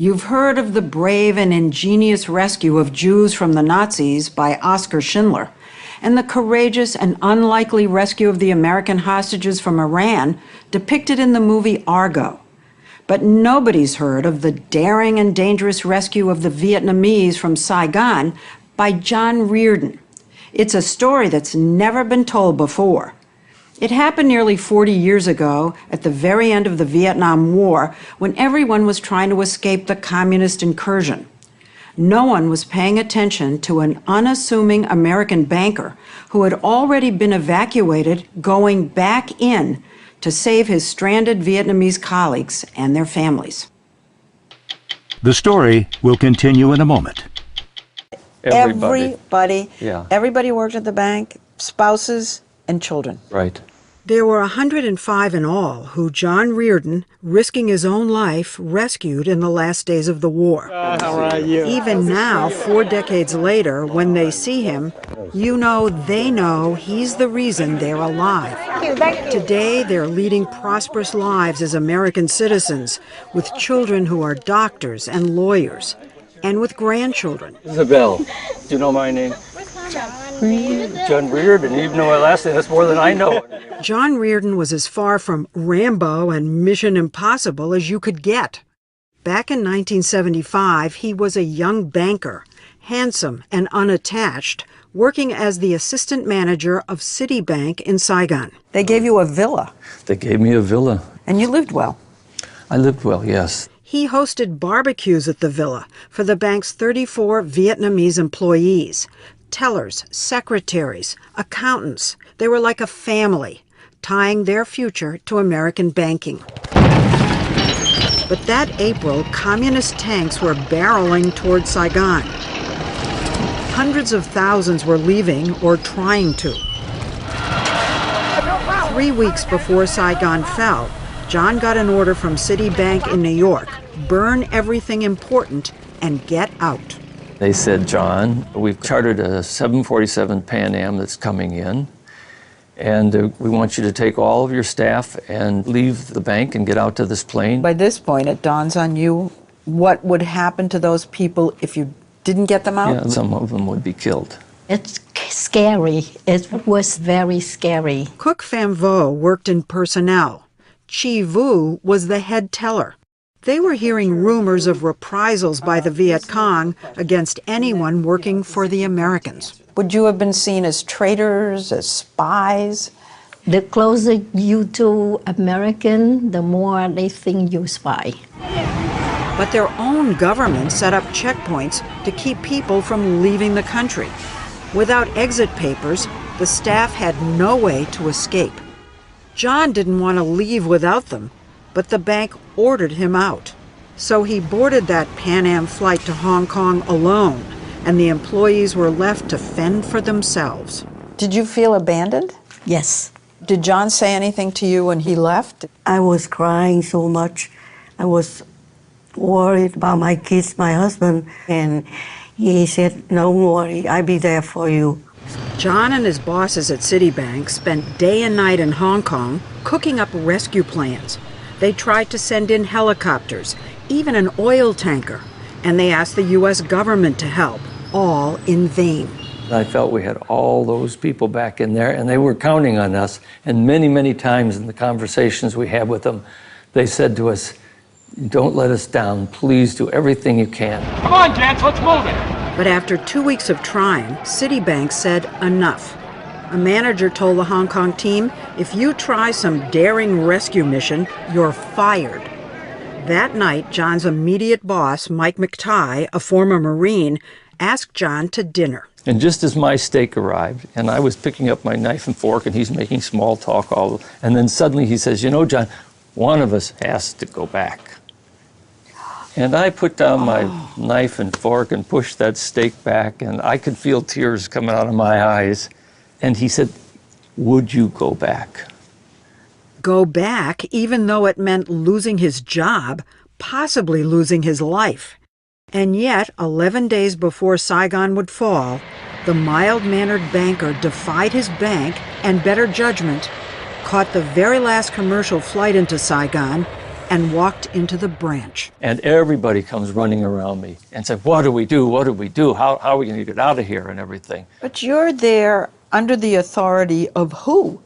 You've heard of the brave and ingenious rescue of Jews from the Nazis by Oskar Schindler, and the courageous and unlikely rescue of the American hostages from Iran depicted in the movie Argo. But nobody's heard of the daring and dangerous rescue of the Vietnamese from Saigon by John Riordon. It's a story that's never been told before. It happened nearly 40 years ago, at the very end of the Vietnam War, when everyone was trying to escape the communist incursion. No one was paying attention to an unassuming American banker who had already been evacuated going back in to save his stranded Vietnamese colleagues and their families. The story will continue in a moment. Everybody worked at the bank, spouses and children. Right. There were 105 in all who John Riordon, risking his own life, rescued in the last days of the war. How are you? Even now, 4 decades later, when they see him, they know he's the reason they're alive. Today, they're leading prosperous lives as American citizens, with children who are doctors and lawyers, and with grandchildren. Isabel, do you know my name? John Riordon. Even though my last name, that's more than I know. John Riordon was as far from Rambo and Mission Impossible as you could get. Back in 1975, he was a young banker, handsome and unattached, working as the assistant manager of Citibank in Saigon. They gave you a villa. They gave me a villa. And you lived well. I lived well, yes. He hosted barbecues at the villa for the bank's 34 Vietnamese employees. Tellers, secretaries, accountants. They were like a family, tying their future to American banking. But that April, communist tanks were barreling toward Saigon. Hundreds of thousands were leaving or trying to. 3 weeks before Saigon fell, John got an order from Citibank in New York: burn everything important and get out. They said, John, we've chartered a 747 Pan Am that's coming in, and we want you to take all of your staff and leave the bank and get out to this plane. By this point, it dawns on you what would happen to those people if you didn't get them out? Yeah, some of them would be killed. It's scary. It was very scary. Cook Pham Vo worked in personnel. Chi Vu was the head teller. They were hearing rumors of reprisals by the Viet Cong against anyone working for the Americans. Would you have been seen as traitors, as spies? The closer you to American, the more they think you spy. But their own government set up checkpoints to keep people from leaving the country. Without exit papers, the staff had no way to escape. John didn't want to leave without them, but the bank ordered him out. So he boarded that Pan Am flight to Hong Kong alone, and the employees were left to fend for themselves. Did you feel abandoned? Yes. Did John say anything to you when he left? I was crying so much. I was worried about my kids, my husband, and he said, "Don't worry, I'll be there for you." John and his bosses at Citibank spent day and night in Hong Kong cooking up rescue plans. They tried to send in helicopters, even an oil tanker, and they asked the U.S. government to help, all in vain. I felt we had all those people back in there, and they were counting on us. And many, many times in the conversations we had with them, they said to us, "Don't let us down. Please do everything you can." Come on, gents, let's move it. But after 2 weeks of trying, Citibank said enough. A manager told the Hong Kong team, "If you try some daring rescue mission, you're fired." That night, John's immediate boss, Mike McTighe, a former Marine, asked John to dinner. And just as my steak arrived, and I was picking up my knife and fork, and he's making small talk, and then suddenly he says, "You know, John, one of us has to go back." And I put down my knife and fork and pushed that steak back, and I could feel tears coming out of my eyes. And he said, "Would you go back?" Go back, even though it meant losing his job, possibly losing his life. And yet, 11 days before Saigon would fall, the mild-mannered banker defied his bank and better judgment, caught the very last commercial flight into Saigon, and walked into the branch. And everybody comes running around me and said, what do we do? What do we do? How are we going to get out of here and everything? But you're there under the authority of who?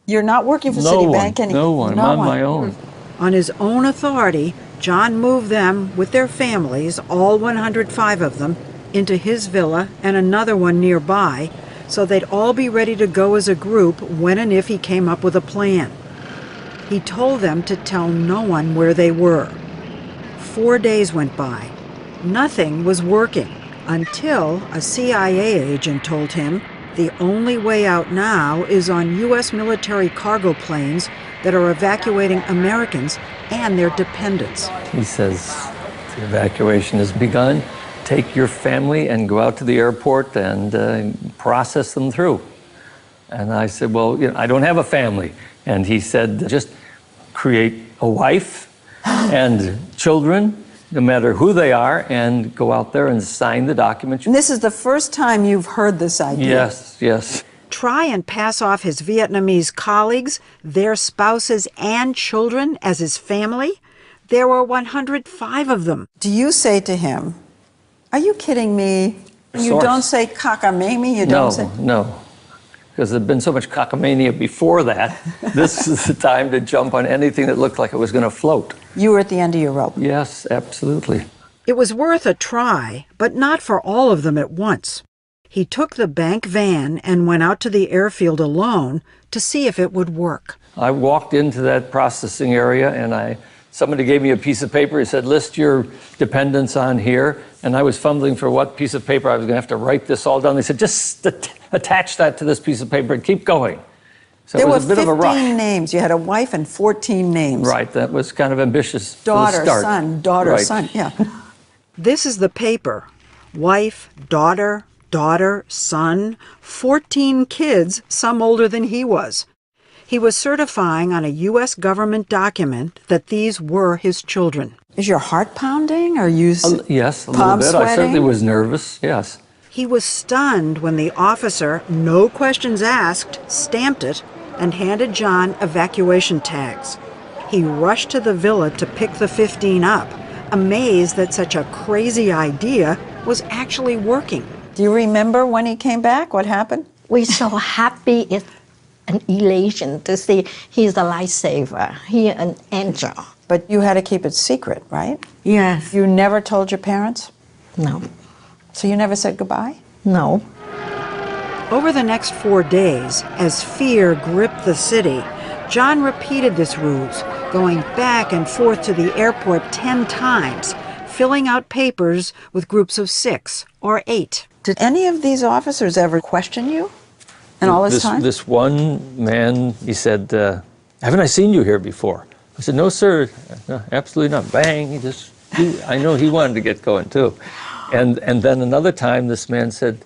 You're not working for Citibank anymore. No one. I'm on my own. On his own authority, John moved them with their families, all 105 of them, into his villa and another one nearby, so they'd all be ready to go as a group when and if he came up with a plan. He told them to tell no one where they were. 4 days went by. Nothing was working until a CIA agent told him the only way out now is on U.S. military cargo planes that are evacuating Americans and their dependents. He says, the evacuation has begun. Take your family and go out to the airport and process them through. And I said, well, I don't have a family. And he said, just create a wife and children, no matter who they are, and go out there and sign the documents. And this is the first time you've heard this idea. Yes, yes. Try and pass off his Vietnamese colleagues, their spouses and children as his family? There were 105 of them. Do you say to him, are you kidding me? You Source. don't say cockamamie? You don't say... No. Because there'd been so much cockamania before that. This is the time to jump on anything that looked like it was going to float. You were at the end of your rope. Yes, absolutely. It was worth a try, but not for all of them at once. He took the bank van and went out to the airfield alone to see if it would work. I walked into that processing area and somebody gave me a piece of paper. He said, list your dependents on here. And I was fumbling for what piece of paper I was going to have to write this all down. They said, just attach that to this piece of paper and keep going. So There it were was a bit of a rush. 15 names. You had a wife and 14 names. Right, that was kind of ambitious for the Daughter, start. son, daughter, Right. son, yeah. This is the paper. Wife, daughter, son, 14 kids, some older than he was. He was certifying on a U.S. government document that these were his children. Is your heart pounding? Or you Yes, a little palm bit. I sweating? certainly was nervous, yes. He was stunned when the officer, no questions asked, stamped it and handed John evacuation tags. He rushed to the villa to pick the 15 up, amazed that such a crazy idea was actually working. Do you remember when he came back? What happened? We're so happy. It's an elation to see he's a lifesaver. He's an angel. But you had to keep it secret, right? Yes. You never told your parents? No, So you never said goodbye? no. Over the next 4 days, as fear gripped the city, John repeated this ruse, going back and forth to the airport 10 times, filling out papers with groups of 6 or 8. Did any of these officers ever question you in all this time? This one man, he said, haven't I seen you here before? I said, no, sir, no, absolutely not. Bang, I know he wanted to get going too. And then another time this man said,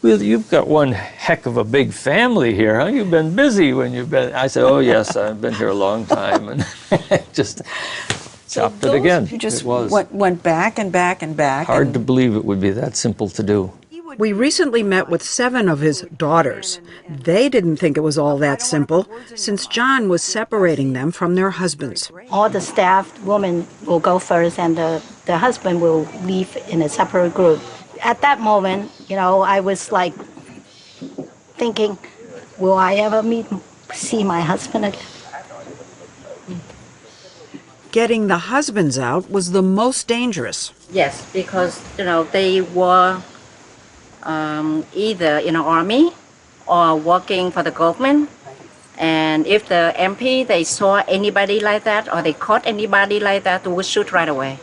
well, you've got one heck of a big family here, huh? You've been busy when you've been... I said, oh, yes, I've been here a long time. And just chopped it again. You just It was went back and back and back. hard to believe it would be that simple to do. We recently met with 7 of his daughters. They didn't think it was all that simple, since John was separating them from their husbands. All the staff women will go first, and the husband will leave in a separate group. At that moment, I was like thinking, will I ever see my husband again? Getting the husbands out was the most dangerous. Yes, because they were either in the army or working for the government. And if the MP, they saw anybody like that or they caught anybody like that, they would shoot right away.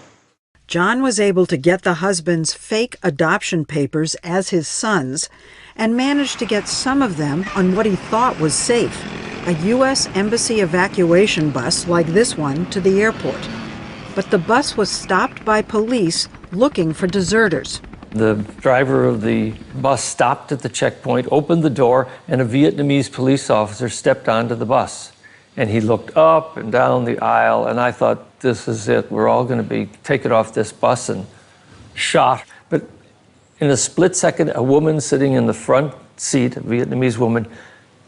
John was able to get the husbands' fake adoption papers as his sons and managed to get some of them on what he thought was safe, a U.S. Embassy evacuation bus like this one to the airport. But the bus was stopped by police looking for deserters. The driver of the bus stopped at the checkpoint, opened the door, and a Vietnamese police officer stepped onto the bus. And he looked up and down the aisle, and I thought, this is it. We're all going to be taken off this bus and shot. But in a split second, a woman sitting in the front seat, a Vietnamese woman,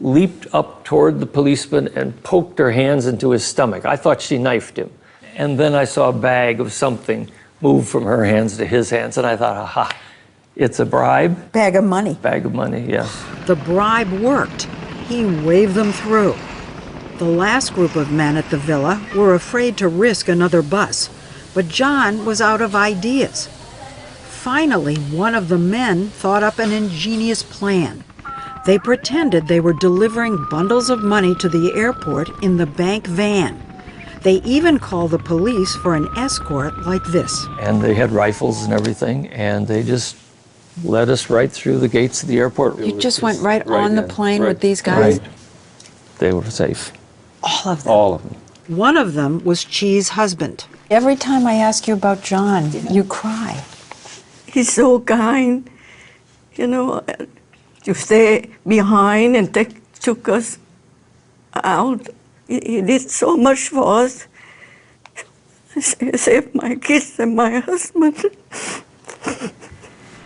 leaped up toward the policeman and poked her hands into his stomach. I thought she knifed him. And then I saw a bag of something move from her hands to his hands, and I thought, aha, it's a bribe. Bag of money. Bag of money, yes. The bribe worked. He waved them through. The last group of men at the villa were afraid to risk another bus, but John was out of ideas. Finally, one of the men thought up an ingenious plan. They pretended they were delivering bundles of money to the airport in the bank van. They even called the police for an escort like this. And they had rifles and everything, and they just led us right through the gates of the airport. You just went right on the plane with these guys? Right. They were safe. All of them? All of them. One of them was Chi's husband. Every time I ask you about John, you cry. He's so kind, you know, to stay behind and took us out. He did so much for us. He saved my kids and my husband.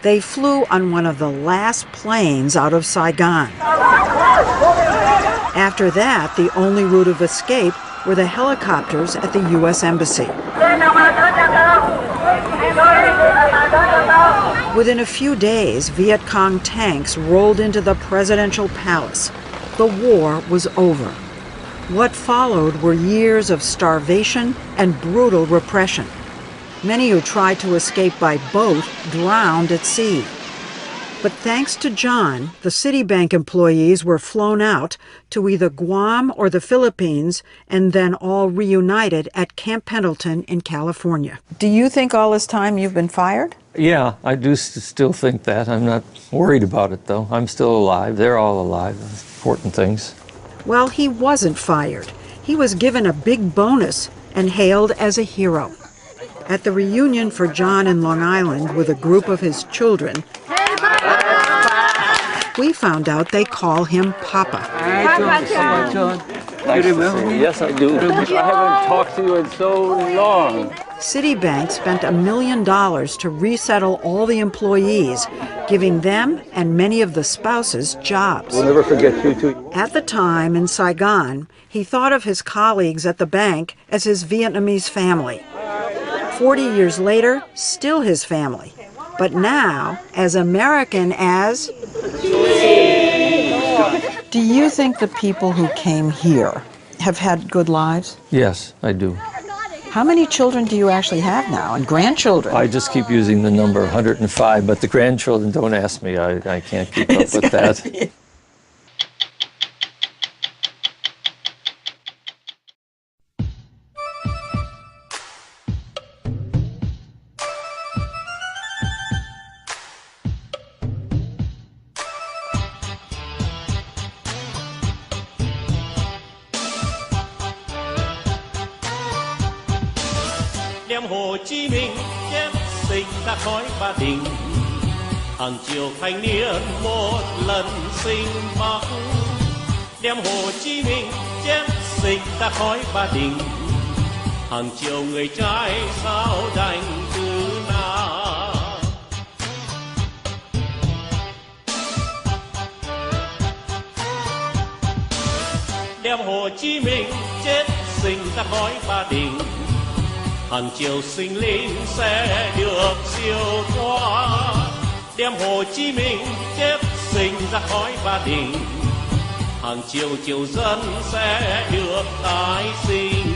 They flew on one of the last planes out of Saigon. After that, the only route of escape were the helicopters at the U.S. Embassy. Within a few days, Viet Cong tanks rolled into the presidential palace. The war was over. What followed were years of starvation and brutal repression. Many who tried to escape by boat drowned at sea. But thanks to John, the Citibank employees were flown out to either Guam or the Philippines and then all reunited at Camp Pendleton in California. Do you think all this time you've been fired? Yeah, I do still think that. I'm not worried about it, though. I'm still alive. They're all alive. That's important things. Well, he wasn't fired. He was given a big bonus and hailed as a hero. At the reunion for John in Long Island with a group of his children, we found out they call him Papa. Hi, John. Nice to see you. Yes, I do. I haven't talked to you in so long. Citibank spent $1 million to resettle all the employees, giving them and many of the spouses jobs. We'll never forget you too. At the time, in Saigon, he thought of his colleagues at the bank as his Vietnamese family. 40 years later, still his family, but now as American as... Do you think the people who came here have had good lives? Yes, I do. How many children do you actually have now, and grandchildren? I just keep using the number 105, but the grandchildren, don't ask me. I can't keep up with that. đem Hồ Chí Minh chép sinh ra khói Ba Đình, hàng triệu thanh niên một lần sinh Bắc. Đem Hồ Chí Minh chép sinh ra khói Ba Đình, hàng triệu người trai sao đành từ nào. Đem Hồ Chí Minh chết sinh ra khói Ba Đình, hàng triệu sinh linh sẽ được siêu thoát. Đem Hồ Chí Minh chết sinh ra khói Ba Đình, hàng triệu triệu dân sẽ được tái sinh.